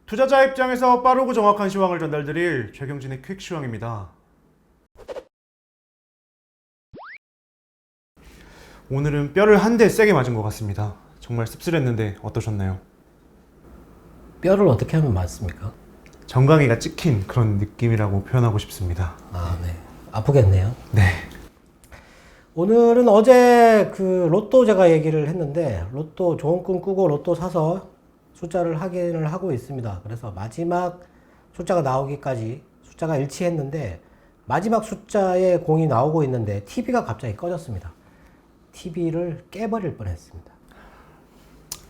투자자 입장에서 빠르고 정확한 시황을 전달드릴 최경진의 퀵 시황입니다. 오늘은 뼈를 한 대 세게 맞은 것 같습니다. 정말 씁쓸했는데 어떠셨나요? 뼈를 어떻게 하면 맞습니까? 정강이가 찍힌 그런 느낌이라고 표현하고 싶습니다. 아, 네. 아프겠네요. 네. 오늘은 어제 그 로또 제가 얘기를 했는데, 로또 좋은 꿈 꾸고 로또 사서 숫자를 확인을 하고 있습니다. 그래서 마지막 숫자가 나오기까지 숫자가 일치했는데, 마지막 숫자에 공이 나오고 있는데, TV가 갑자기 꺼졌습니다. TV를 깨버릴 뻔했습니다.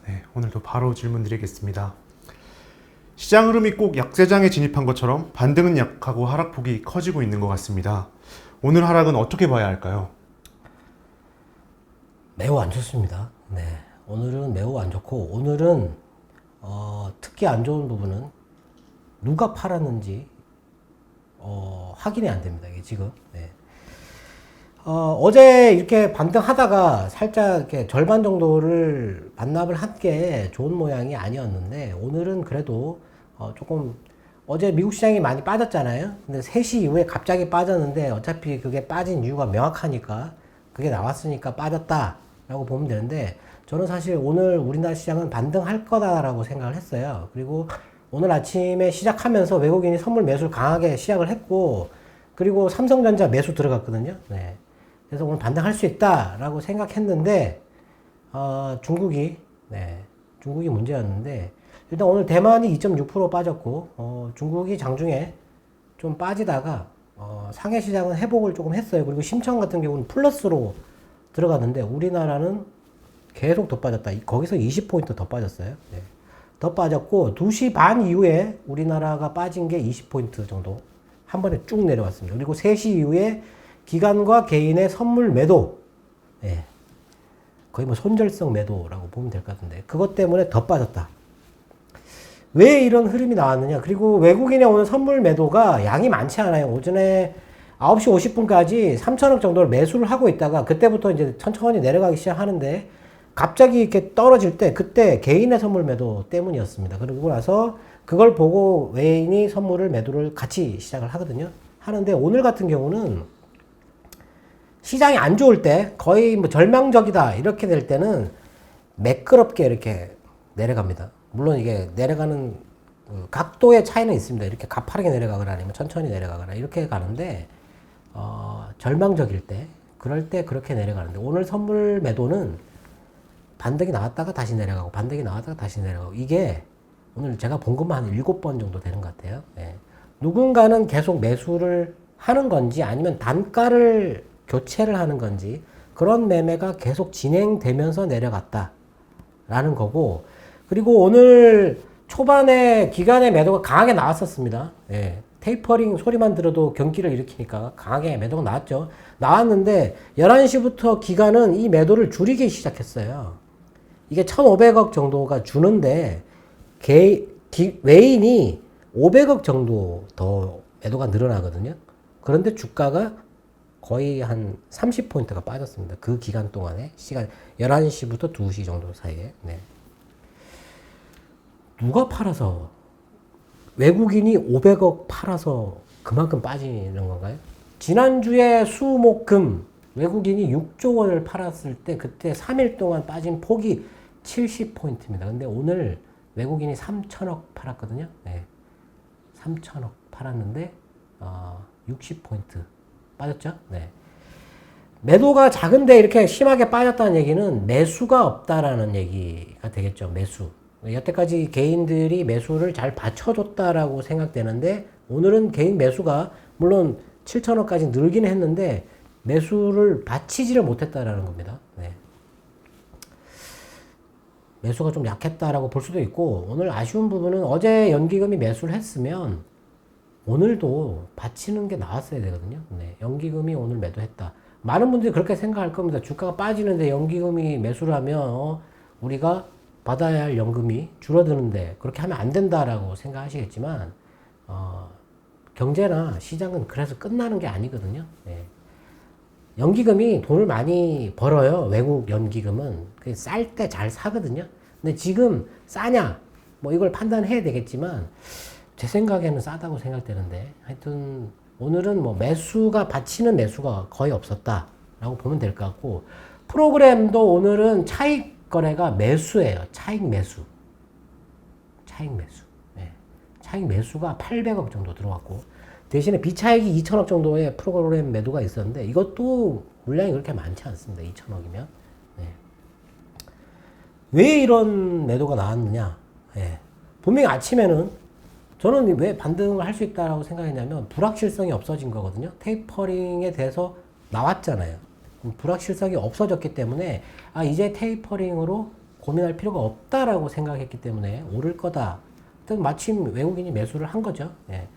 네, 오늘도 바로 질문 드리겠습니다. 시장 흐름이 꼭 약세장에 진입한 것처럼 반등은 약하고 하락폭이 커지고 있는 것 같습니다. 오늘 하락은 어떻게 봐야 할까요? 매우 안 좋습니다. 네. 오늘은 매우 안 좋고, 오늘은 특히 안 좋은 부분은 누가 팔았는지 확인이 안 됩니다. 이게 지금. 네. 어제 이렇게 반등하다가 살짝 이렇게 절반 정도를 반납을 한 게 좋은 모양이 아니었는데, 오늘은 그래도 조금 어제 미국 시장이 많이 빠졌잖아요. 근데 3시 이후에 갑자기 빠졌는데, 어차피 그게 빠진 이유가 명확하니까 그게 나왔으니까 빠졌다라고 보면 되는데, 저는 사실 오늘 우리나라 시장은 반등할 거다라고 생각을 했어요. 그리고 오늘 아침에 시작하면서 외국인이 선물 매수를 강하게 시작을 했고, 그리고 삼성전자 매수 들어갔거든요. 네. 그래서 오늘 반등할 수 있다라고 생각했는데, 중국이 문제였는데, 일단 오늘 대만이 2.6% 빠졌고, 중국이 장중에 좀 빠지다가, 상해 시장은 회복을 조금 했어요. 그리고 심청 같은 경우는 플러스로 들어갔는데, 우리나라는 계속 더 빠졌다. 거기서 20포인트 더 빠졌어요. 네. 더 빠졌고, 2시 반 이후에 우리나라가 빠진 게 20포인트 정도 한 번에 쭉 내려왔습니다. 그리고 3시 이후에 기관과 개인의 선물 매도, 예. 거의 뭐 손절성 매도라고 보면 될 것 같은데, 그것 때문에 더 빠졌다. 왜 이런 흐름이 나왔느냐. 그리고 외국인의 오늘 선물 매도가 양이 많지 않아요. 오전에 9시 50분까지 3천억 정도를 매수를 하고 있다가, 그때부터 이제 천천히 내려가기 시작하는데, 갑자기 이렇게 떨어질 때, 그때 개인의 선물 매도 때문이었습니다. 그러고 나서 그걸 보고 외인이 선물을 매도를 같이 시작을 하거든요. 하는데, 오늘 같은 경우는 시장이 안 좋을 때, 거의 뭐 절망적이다 이렇게 될 때는 매끄럽게 이렇게 내려갑니다. 물론 이게 내려가는 각도의 차이는 있습니다. 이렇게 가파르게 내려가거나 아니면 천천히 내려가거나 이렇게 가는데, 절망적일 때, 그럴 때 그렇게 내려가는데, 오늘 선물 매도는 반등이 나왔다가 다시 내려가고, 반등이 나왔다가 다시 내려가고, 이게 오늘 제가 본 것만 한 7번 정도 되는 것 같아요. 네. 누군가는 계속 매수를 하는 건지, 아니면 단가를 교체를 하는 건지, 그런 매매가 계속 진행되면서 내려갔다라는 거고, 그리고 오늘 초반에 기관의 매도가 강하게 나왔었습니다. 예. 테이퍼링 소리만 들어도 경기를 일으키니까 강하게 매도가 나왔죠. 나왔는데 11시부터 기관은 이 매도를 줄이기 시작했어요. 이게 1,500억 정도가 주는데 외인이 500억 정도 더 매도가 늘어나거든요. 그런데 주가가 거의 한 30포인트가 빠졌습니다. 그 기간 동안에 시간 11시부터 2시 정도 사이에. 네. 누가 팔아서, 외국인이 500억 팔아서 그만큼 빠지는 건가요? 지난주에 수목금 외국인이 6조 원을 팔았을 때, 그때 3일 동안 빠진 폭이 70포인트입니다. 근데 오늘 외국인이 3천억 팔았거든요. 네. 3천억 팔았는데 60포인트 빠졌죠? 네. 매도가 작은데 이렇게 심하게 빠졌다는 얘기는 매수가 없다라는 얘기가 되겠죠. 매수. 여태까지 개인들이 매수를 잘 받쳐줬다라고 생각되는데, 오늘은 개인 매수가 물론 7천억까지 늘긴 했는데 매수를 받치지를 못했다라는 겁니다. 네. 매수가 좀 약했다라고 볼 수도 있고, 오늘 아쉬운 부분은 어제 연기금이 매수를 했으면 오늘도 받치는 게 나왔어야 되거든요. 네. 연기금이 오늘 매도했다. 많은 분들이 그렇게 생각할 겁니다. 주가가 빠지는데 연기금이 매수를 하면 우리가 받아야 할 연금이 줄어드는데 그렇게 하면 안 된다라고 생각하시겠지만, 경제나 시장은 그래서 끝나는 게 아니거든요. 네. 연기금이 돈을 많이 벌어요. 외국 연기금은 쌀 때 잘 사거든요. 근데 지금 싸냐? 뭐 이걸 판단해야 되겠지만 제 생각에는 싸다고 생각되는데 하여튼 오늘은 뭐 매수가 받치는 매수가 거의 없었다라고 보면 될 것 같고 프로그램도 오늘은 차익 거래가 매수예요. 차익 매수. 네. 차익 매수가 800억 정도 들어왔고 대신에 비차익이 2천억 정도의 프로그램 매도가 있었는데 이것도 물량이 그렇게 많지 않습니다. 2천억이면. 네. 왜 이런 매도가 나왔느냐? 네. 분명히 아침에는 저는 왜 반등을 할 수 있다고 생각했냐면 불확실성이 없어진 거거든요. 테이퍼링에 대해서 나왔잖아요. 불확실성이 없어졌기 때문에 이제 테이퍼링으로 고민할 필요가 없다라고 생각했기 때문에 오를 거다. 마침 외국인이 매수를 한 거죠. 예.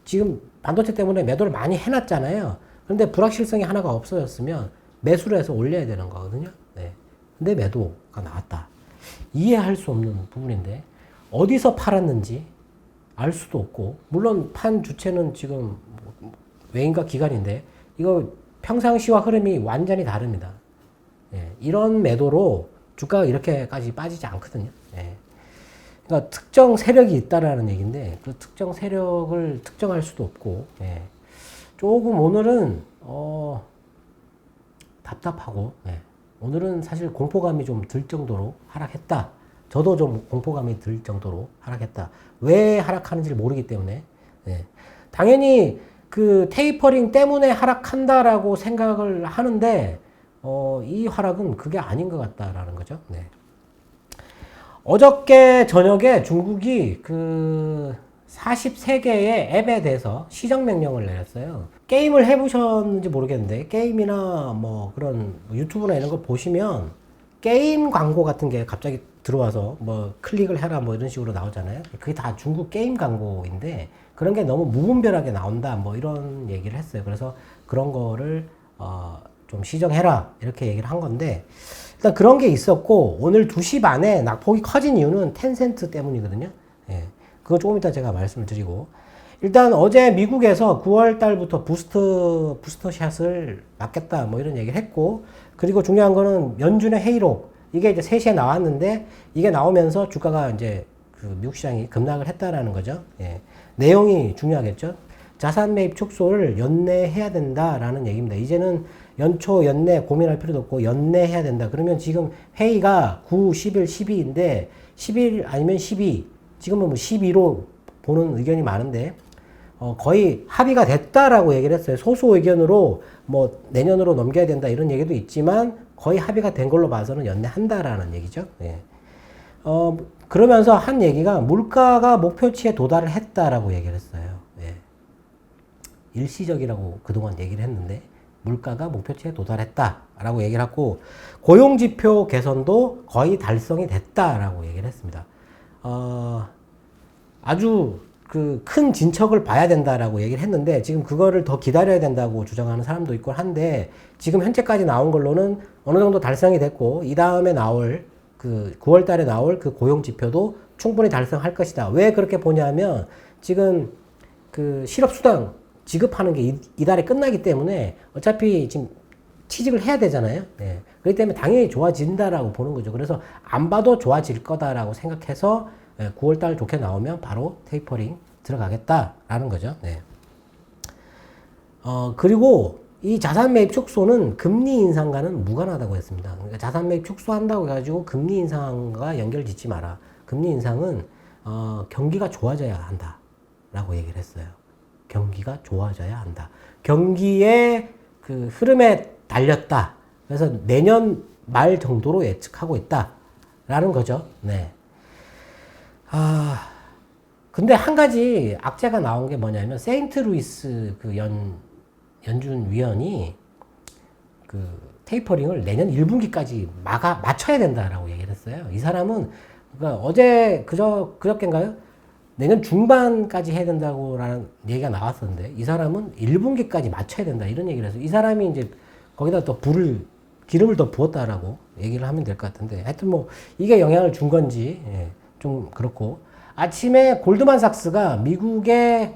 지금 반도체 때문에 매도를 많이 해놨잖아요. 그런데 불확실성이 하나가 없어졌으면 매수를 해서 올려야 되는 거거든요. 예. 근데 매도가 나왔다. 이해할 수 없는 부분인데 어디서 팔았는지 알 수도 없고 물론 판 주체는 지금 외인과 기관인데 이거 평상시와 흐름이 완전히 다릅니다. 예. 이런 매도로 주가가 이렇게까지 빠지지 않거든요. 예. 그러니까 특정 세력이 있다라는 얘기인데 그 특정 세력을 특정할 수도 없고 예. 조금 오늘은 답답하고 예. 오늘은 사실 공포감이 좀 들 정도로 하락했다. 저도 좀 공포감이 들 정도로 하락했다. 왜 하락하는지 모르기 때문에 예. 당연히 그 테이퍼링 때문에 하락한다라고 생각을 하는데 이 하락은 그게 아닌 것 같다라는 거죠. 네. 어저께 저녁에 중국이 그 43개의 앱에 대해서 시정 명령을 내렸어요. 게임을 해보셨는지 모르겠는데 게임이나 뭐 그런 유튜브나 이런 거 보시면 게임 광고 같은 게 갑자기 들어와서 뭐 클릭을 해라 뭐 이런 식으로 나오잖아요. 그게 다 중국 게임 광고인데 그런 게 너무 무분별하게 나온다 뭐 이런 얘기를 했어요. 그래서 그런 거를 좀 시정해라 이렇게 얘기를 한 건데 일단 그런 게 있었고 오늘 2시 반에 낙폭이 커진 이유는 텐센트 때문이거든요. 예. 그거 조금 이따 제가 말씀을 드리고 일단 어제 미국에서 9월 달부터 부스터샷을 맞겠다 뭐 이런 얘기를 했고 그리고 중요한 거는 연준의 회의록 이게 이제 3시에 나왔는데 이게 나오면서 주가가 이제 그 미국 시장이 급락을 했다라는 거죠. 예. 내용이 중요하겠죠. 자산 매입 축소를 연내해야 된다라는 얘기입니다. 이제는 연초, 연내 고민할 필요도 없고 연내해야 된다. 그러면 지금 회의가 9, 10일, 12인데 10일 아니면 12, 지금은 뭐 12로 보는 의견이 많은데 거의 합의가 됐다라고 얘기를 했어요. 소수 의견으로 뭐 내년으로 넘겨야 된다 이런 얘기도 있지만 거의 합의가 된 걸로 봐서는 연내한다라는 얘기죠. 예. 그러면서 한 얘기가 물가가 목표치에 도달을 했다라고 얘기를 했어요. 예. 일시적이라고 그동안 얘기를 했는데 물가가 목표치에 도달했다라고 얘기를 하고 고용지표 개선도 거의 달성이 됐다라고 얘기를 했습니다. 아주 그 큰 진척을 봐야 된다라고 얘기를 했는데 지금 그거를 더 기다려야 된다고 주장하는 사람도 있고 한데 지금 현재까지 나온 걸로는 어느 정도 달성이 됐고 이 다음에 나올 그 9월 달에 나올 그 고용 지표도 충분히 달성할 것이다. 왜 그렇게 보냐면 지금 그 실업수당 지급하는 게 이달에 끝나기 때문에 어차피 지금 취직을 해야 되잖아요. 네. 그렇기 때문에 당연히 좋아진다라고 보는 거죠. 그래서 안 봐도 좋아질 거다라고 생각해서 9월 달 좋게 나오면 바로 테이퍼링 들어가겠다라는 거죠. 네. 그리고 이 자산 매입 축소는 금리 인상과는 무관하다고 했습니다. 그러니까 자산 매입 축소한다고 해가지고 금리 인상과 연결 짓지 마라. 금리 인상은 경기가 좋아져야 한다라고 얘기를 했어요. 경기가 좋아져야 한다. 경기의 그 흐름에 달렸다. 그래서 내년 말 정도로 예측하고 있다라는 거죠. 네. 근데 한 가지 악재가 나온 게 뭐냐면 세인트루이스 그 연준 위원이 그 테이퍼링을 내년 1분기까지 맞춰야 된다라고 얘기를 했어요. 이 사람은 그러니까 어제 그저께인가요? 내년 중반까지 해야 된다고라는 얘기가 나왔었는데 이 사람은 1분기까지 맞춰야 된다 이런 얘기를 해서 이 사람이 이제 거기다 또 기름을 더 부었다라고 얘기를 하면 될 것 같은데 하여튼 뭐 이게 영향을 준 건지 좀 그렇고 아침에 골드만삭스가 미국의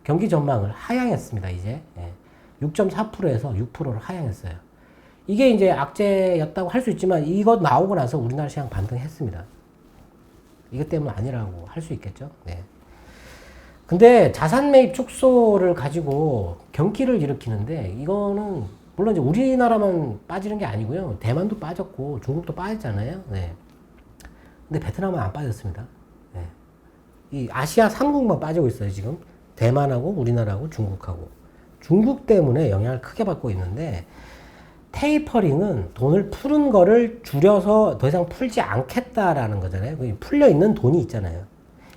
경기 전망을 하향했습니다. 이제 6.4%에서 6%를 하향했어요. 이게 이제 악재였다고 할 수 있지만 이것 나오고 나서 우리나라 시장 반등했습니다. 이것 때문 아니라고 할 수 있겠죠. 네. 근데 자산 매입 축소를 가지고 경기를 일으키는데 이거는 물론 이제 우리나라만 빠지는 게 아니고요. 대만도 빠졌고 중국도 빠졌잖아요. 네. 근데 베트남은 안 빠졌습니다. 네. 이 아시아 3국만 빠지고 있어요, 지금. 대만하고 우리나라하고 중국하고. 중국 때문에 영향을 크게 받고 있는데 테이퍼링은 돈을 푸는 거를 줄여서 더 이상 풀지 않겠다라는 거잖아요. 풀려 있는 돈이 있잖아요.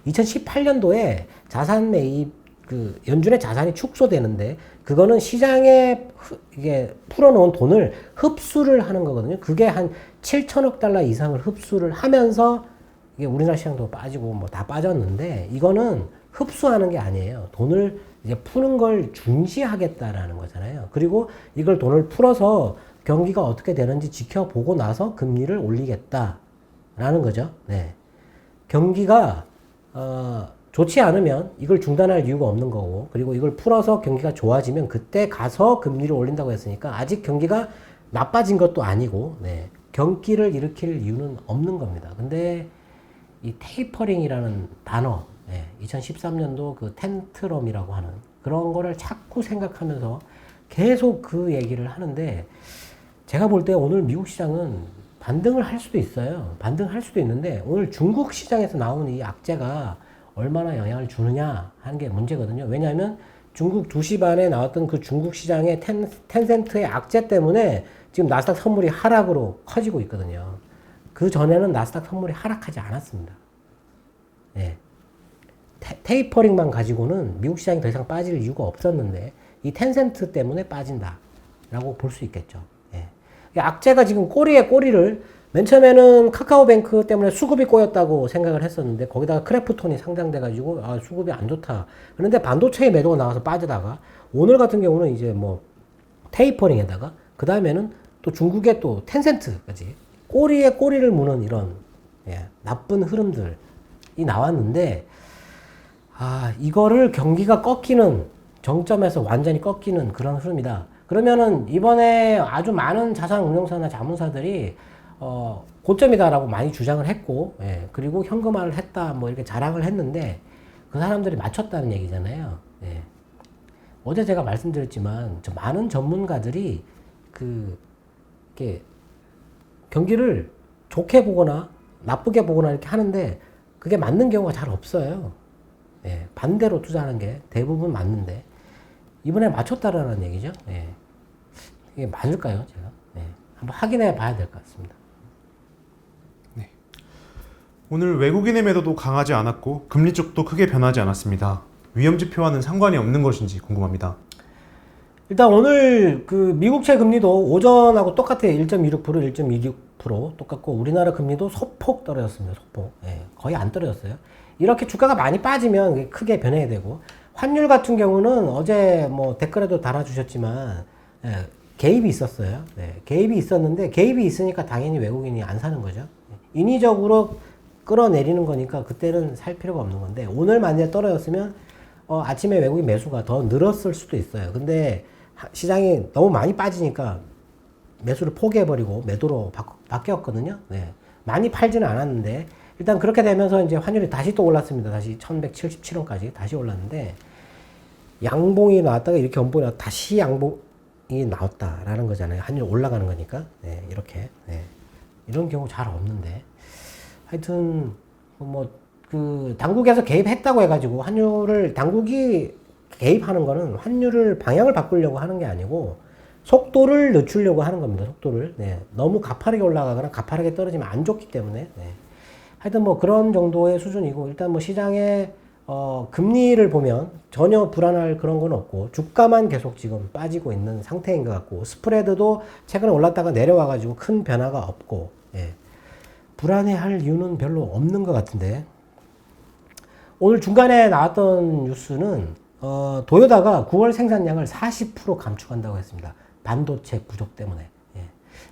2018년도에 자산 매입 그 연준의 자산이 축소되는데 그거는 시장에 이게 풀어놓은 돈을 흡수를 하는 거거든요. 그게 한 7천억 달러 이상을 흡수를 하면서 이게 우리나라 시장도 빠지고 뭐 다 빠졌는데 이거는 흡수하는 게 아니에요. 돈을 이제 푸는 걸 중지하겠다라는 거잖아요. 그리고 이걸 돈을 풀어서 경기가 어떻게 되는지 지켜보고 나서 금리를 올리겠다라는 거죠. 네. 경기가 좋지 않으면 이걸 중단할 이유가 없는 거고, 그리고 이걸 풀어서 경기가 좋아지면 그때 가서 금리를 올린다고 했으니까 아직 경기가 나빠진 것도 아니고, 네. 경기를 일으킬 이유는 없는 겁니다. 근데 이 테이퍼링이라는 단어, 네. 2013년도 그 텐트럼이라고 하는 그런 거를 자꾸 생각하면서 계속 그 얘기를 하는데, 제가 볼 때 오늘 미국 시장은 반등을 할 수도 있어요. 반등할 수도 있는데 오늘 중국 시장에서 나온 이 악재가 얼마나 영향을 주느냐 하는 게 문제거든요. 왜냐하면 중국 2시 반에 나왔던 그 중국 시장의 텐센트의 악재 때문에 지금 나스닥 선물이 하락으로 커지고 있거든요. 그 전에는 나스닥 선물이 하락하지 않았습니다. 네. 테이퍼링만 가지고는 미국 시장이 더 이상 빠질 이유가 없었는데 이 텐센트 때문에 빠진다라고 볼 수 있겠죠. 악재가 지금 꼬리에 꼬리를 맨 처음에는 카카오뱅크 때문에 수급이 꼬였다고 생각을 했었는데 거기다가 크래프톤이 상장돼가지고 아 수급이 안 좋다. 그런데 반도체의 매도가 나와서 빠지다가 오늘 같은 경우는 이제 뭐 테이퍼링에다가 그 다음에는 또 중국의 또 텐센트까지 꼬리에 꼬리를 무는 이런 나쁜 흐름들이 나왔는데 이거를 경기가 꺾이는 정점에서 완전히 꺾이는 그런 흐름이다. 그러면은 이번에 아주 많은 자산 운용사나 자문사들이 고점이다라고 많이 주장을 했고, 그리고 현금화를 했다 뭐 이렇게 자랑을 했는데 그 사람들이 맞췄다는 얘기잖아요. 어제 제가 말씀드렸지만 많은 전문가들이 이렇게 경기를 좋게 보거나 나쁘게 보거나 이렇게 하는데 그게 맞는 경우가 잘 없어요. 반대로 투자하는 게 대부분 맞는데 이번에 맞췄다라는 얘기죠. 이게 맞을까요, 제가? 한번 확인해 봐야 될 것 같습니다. 네. 오늘 외국인의 매도도 강하지 않았고 금리 쪽도 크게 변하지 않았습니다. 위험 지표와는 상관이 없는 것인지 궁금합니다. 일단 오늘 그 미국채 금리도 오전하고 똑같아요. 1.26%, 1.26% 똑같고 우리나라 금리도 소폭 떨어졌습니다. 소폭. 거의 안 떨어졌어요. 이렇게 주가가 많이 빠지면 크게 변해야 되고 환율 같은 경우는 어제 뭐 댓글에도 달아주셨지만 개입이 있었어요. 개입이 있었는데 개입이 있으니까 당연히 외국인이 안 사는 거죠. 인위적으로 끌어내리는 거니까 그때는 살 필요가 없는 건데 오늘 만약에 떨어졌으면 아침에 외국인 매수가 더 늘었을 수도 있어요. 근데 시장이 너무 많이 빠지니까 매수를 포기해버리고 매도로 바뀌었거든요. 많이 팔지는 않았는데 일단 그렇게 되면서 이제 환율이 다시 또 올랐습니다. 다시 1177원까지 다시 올랐는데 양봉이 나왔다가 이렇게 연봉이 나왔다가 다시 양봉이 나왔다라는 거잖아요. 환율 올라가는 거니까. 이렇게. 이런 경우 잘 없는데. 하여튼 당국에서 개입했다고 해가지고 환율을 당국이 개입하는 거는 환율을 방향을 바꾸려고 하는 게 아니고 속도를 늦추려고 하는 겁니다. 속도를. 너무 가파르게 올라가거나 가파르게 떨어지면 안 좋기 때문에. 하여튼 뭐 그런 정도의 수준이고 일단 뭐 시장의 금리를 보면 전혀 불안할 그런 건 없고 주가만 계속 지금 빠지고 있는 상태인 것 같고 스프레드도 최근에 올랐다가 내려와가지고 큰 변화가 없고 불안해할 이유는 별로 없는 것 같은데 오늘 중간에 나왔던 뉴스는 도요다가 9월 생산량을 40% 감축한다고 했습니다. 반도체 부족 때문에.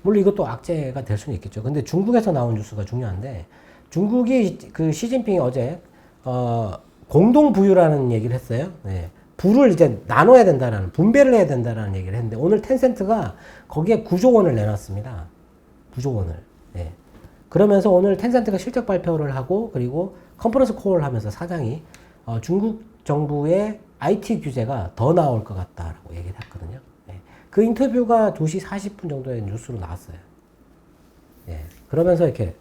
물론 이것도 악재가 될 수는 있겠죠. 근데 중국에서 나온 뉴스가 중요한데 중국이 그 시진핑이 어제 공동 부유라는 얘기를 했어요. 부를 이제 나눠야 된다라는 분배를 해야 된다라는 얘기를 했는데 오늘 텐센트가 거기에 9조 원을 내놨습니다. 9조 원을. 그러면서 오늘 텐센트가 실적 발표를 하고 그리고 컨퍼런스 콜을 하면서 사장이 중국 정부의 IT 규제가 더 나올 것 같다라고 얘기를 했거든요. 예. 그 인터뷰가 2시 40분 정도에 뉴스로 나왔어요. 예. 그러면서 이렇게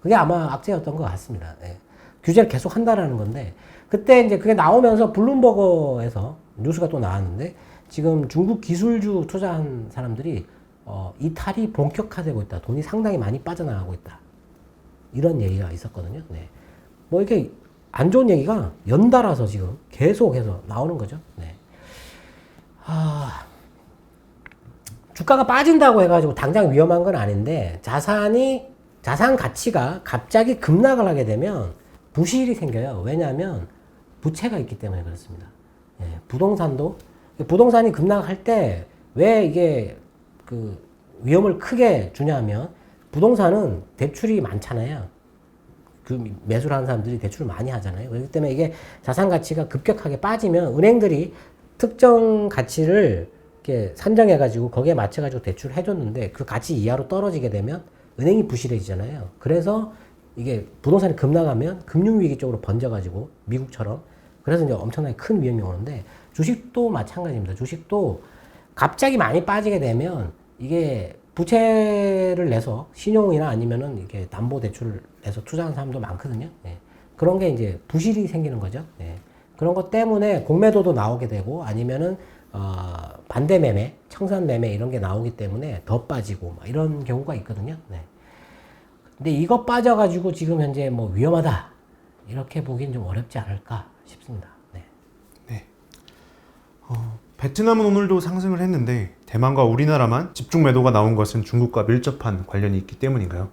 그게 아마 악재였던 것 같습니다. 예. 규제를 계속 한다라는 건데 그때 이제 그게 나오면서 블룸버거에서 뉴스가 또 나왔는데 지금 중국 기술주 투자한 사람들이 이탈이 본격화되고 있다. 돈이 상당히 많이 빠져나가고 있다. 이런 얘기가 있었거든요. 네. 뭐 이렇게 안 좋은 얘기가 연달아서 지금 계속해서 나오는 거죠. 네. 주가가 빠진다고 해가지고 당장 위험한 건 아닌데 자산 가치가 갑자기 급락을 하게 되면 부실이 생겨요. 왜냐하면 부채가 있기 때문에 그렇습니다. 예, 부동산이 급락할 때 왜 이게 그 위험을 크게 주냐면 부동산은 대출이 많잖아요. 그 매수를 하는 사람들이 대출을 많이 하잖아요. 그렇기 때문에 이게 자산 가치가 급격하게 빠지면 은행들이 특정 가치를 이렇게 산정해가지고 거기에 맞춰가지고 대출을 해줬는데 그 가치 이하로 떨어지게 되면 은행이 부실해지잖아요. 그래서 이게 부동산이 급락하면 금융위기 쪽으로 번져가지고 미국처럼 그래서 이제 엄청나게 큰 위험이 오는데 주식도 마찬가지입니다. 주식도 갑자기 많이 빠지게 되면 이게 부채를 내서 신용이나 아니면은 이게 담보대출을 내서 투자하는 사람도 많거든요. 예. 그런 게 이제 부실이 생기는 거죠. 예. 그런 것 때문에 공매도도 나오게 되고 아니면은 반대 매매, 청산 매매 이런 게 나오기 때문에 더 빠지고 막 이런 경우가 있거든요. 네. 근데 이거 빠져가지고 지금 현재 뭐 위험하다 이렇게 보기엔 좀 어렵지 않을까 싶습니다. 네. 네. 베트남은 오늘도 상승을 했는데 대만과 우리나라만 집중 매도가 나온 것은 중국과 밀접한 관련이 있기 때문인가요?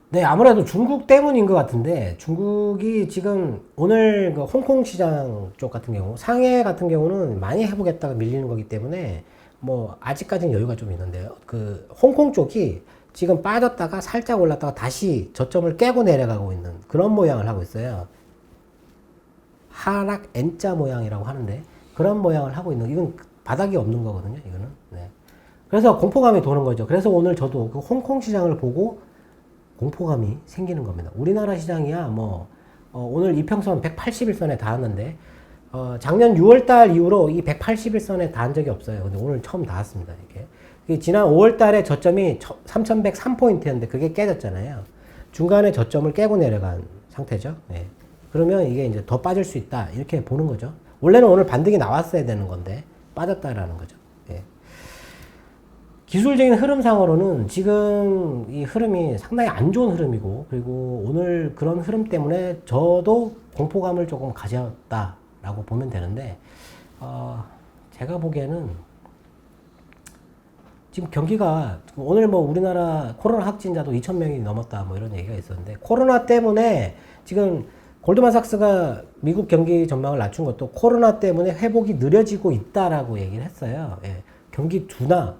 네, 아무래도 중국 때문인 것 같은데 중국이 지금 오늘 그 홍콩 시장 쪽 같은 경우 상해 같은 경우는 많이 해보겠다가 밀리는 거기 때문에 뭐 아직까지는 여유가 좀 있는데요. 그 홍콩 쪽이 지금 빠졌다가 살짝 올랐다가 다시 저점을 깨고 내려가고 있는 그런 모양을 하고 있어요. 하락 N자 모양이라고 하는데 그런 모양을 하고 있는 이건 바닥이 없는 거거든요. 이거는. 네. 그래서 공포감이 도는 거죠. 그래서 오늘 저도 그 홍콩 시장을 보고 공포감이 생기는 겁니다. 우리나라 시장이야 뭐 오늘 이평선 180일선에 닿았는데 작년 6월달 이후로 이 180일선에 닿은 적이 없어요. 근데 오늘 처음 닿았습니다. 이게 지난 5월달에 저점이 3,103포인트였는데 그게 깨졌잖아요. 중간에 저점을 깨고 내려간 상태죠. 네. 그러면 이게 이제 더 빠질 수 있다 이렇게 보는 거죠. 원래는 오늘 반등이 나왔어야 되는 건데 빠졌다라는 거죠. 예. 기술적인 흐름상으로는 지금 이 흐름이 상당히 안 좋은 흐름이고 그리고 오늘 그런 흐름 때문에 저도 공포감을 조금 가졌다라고 보면 되는데 제가 보기에는 지금 경기가 오늘 뭐 우리나라 코로나 확진자도 2,000명이 넘었다 뭐 이런 얘기가 있었는데 코로나 때문에 지금 골드만삭스가 미국 경기 전망을 낮춘 것도 코로나 때문에 회복이 느려지고 있다라고 얘기를 했어요. 예. 경기 둔화,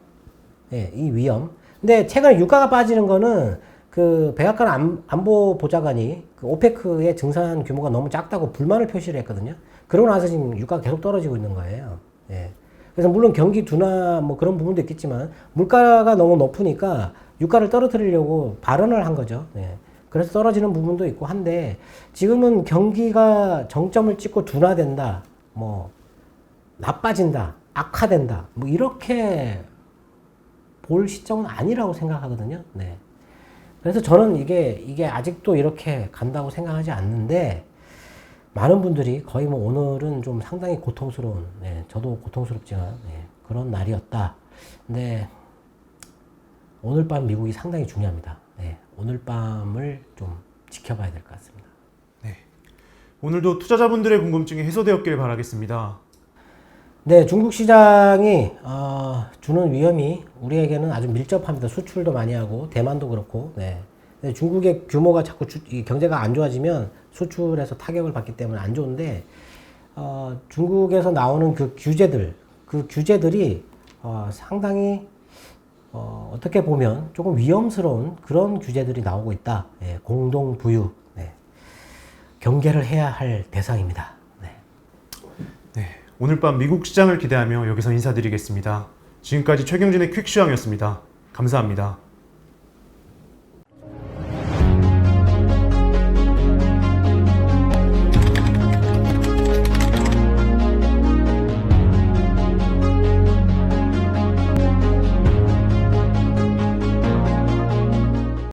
예, 이 위험. 근데 최근에 유가가 빠지는 거는 그 백악관 안보 보좌관이 그 오페크의 증산 규모가 너무 작다고 불만을 표시를 했거든요. 그러고 나서 지금 유가가 계속 떨어지고 있는 거예요. 예. 그래서 물론 경기 둔화 뭐 그런 부분도 있겠지만 물가가 너무 높으니까 유가를 떨어뜨리려고 발언을 한 거죠. 예. 그래서 떨어지는 부분도 있고 한데 지금은 경기가 정점을 찍고 둔화된다, 뭐 나빠진다, 악화된다, 뭐 이렇게 볼 시점은 아니라고 생각하거든요. 네. 그래서 저는 이게 아직도 이렇게 간다고 생각하지 않는데 많은 분들이 거의 뭐 오늘은 좀 상당히 고통스러운, 네, 저도 고통스럽지만 네, 그런 날이었다. 근데 오늘 밤 미국이 상당히 중요합니다. 네, 오늘 밤을 좀 지켜봐야 될 것 같습니다. 네. 오늘도 투자자분들의 궁금증이 해소되었길 바라겠습니다. 네, 중국 시장이 주는 위험이 우리에게는 아주 밀접합니다. 수출도 많이 하고 대만도 그렇고. 네. 중국의 규모가 자꾸 이 경제가 안 좋아지면 수출에서 타격을 받기 때문에 안 좋은데 중국에서 나오는 그 규제들이 상당히 어떻게 보면 조금 위험스러운 그런 규제들이 나오고 있다. 네, 공동 부유. 네. 경계를 해야 할 대상입니다. 네. 네, 오늘 밤 미국 시장을 기대하며 여기서 인사드리겠습니다. 지금까지 최경진의 퀵시황이었습니다. 감사합니다.